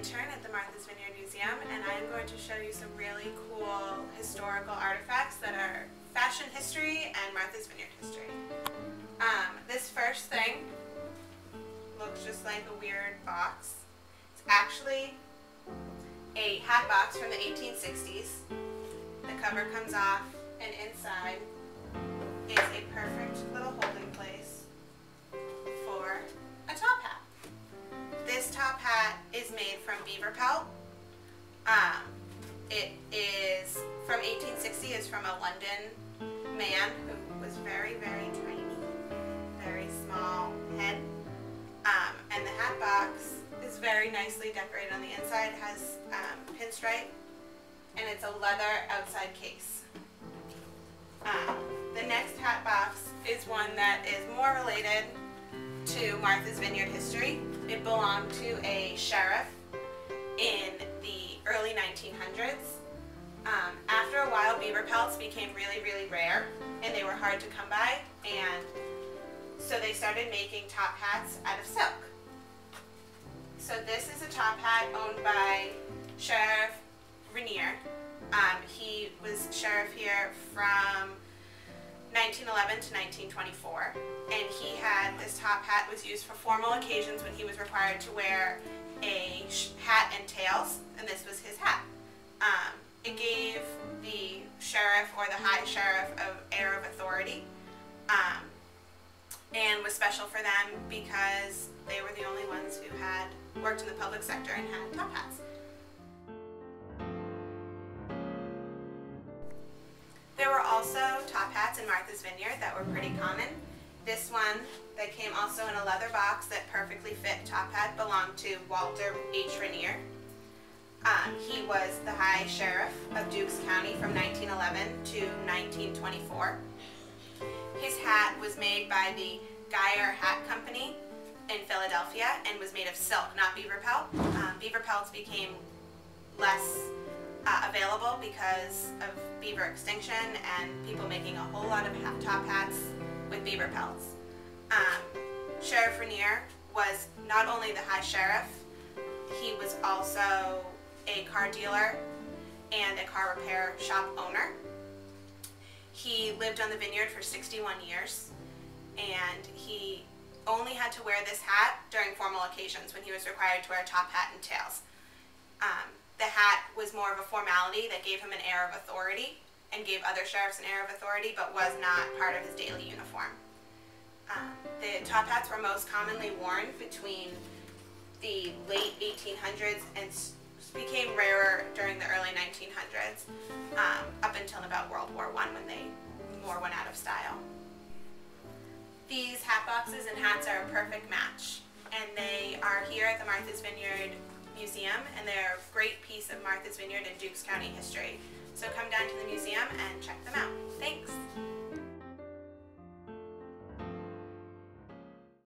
intern at the Martha's Vineyard Museum, and I am going to show you some really cool historical artifacts that are fashion history and Martha's Vineyard history. This first thing looks just like a weird box. It's actually a hat box from the 1860s. The cover comes off, and inside is a perfect little holding place for a top hat. This top hat is made from beaver pelt. It is from 1860. It's from a London man who was very, very tiny, very small head. And the hat box is very nicely decorated on the inside. It has pinstripe, and it's a leather outside case. The next hat box is one that is more related to Martha's Vineyard history. It belonged to a sheriff in the early 1900s. After a while, beaver pelts became really, really rare, and they were hard to come by, and so they started making top hats out of silk. So this is a top hat owned by Sheriff Vineyard. He was sheriff here from 1911 to 1924, and he had this top hat was used for formal occasions when he was required to wear a hat and tails, and this was his hat. It gave the sheriff or the high sheriff an air of authority, and was special for them because they were the only ones who had worked in the public sector and had top hats. There were also top hats in Martha's Vineyard that were pretty common. This one that came also in a leather box that perfectly fit top hat belonged to Walter H. Rainier. He was the High Sheriff of Dukes County from 1911 to 1924. His hat was made by the Geyer Hat Company in Philadelphia and was made of silk, not beaver pelt. Beaver pelts became less available because of beaver extinction and people making a whole lot of top hats with beaver pelts. Sheriff Rainier was not only the High Sheriff, he was also a car dealer and a car repair shop owner. He lived on the vineyard for 61 years, and he only had to wear this hat during formal occasions when he was required to wear a top hat and tails. The hat was more of a formality that gave him an air of authority and gave other sheriffs an air of authority, but was not part of his daily uniform. The top hats were most commonly worn between the late 1800s and became rarer during the early 1900s, up until about World War I when they more went out of style. These hat boxes and hats are a perfect match, and they are here at the Martha's Vineyard Museum, and they're a great piece of Martha's Vineyard and Dukes County history. So come down to the museum and check them out. Thanks!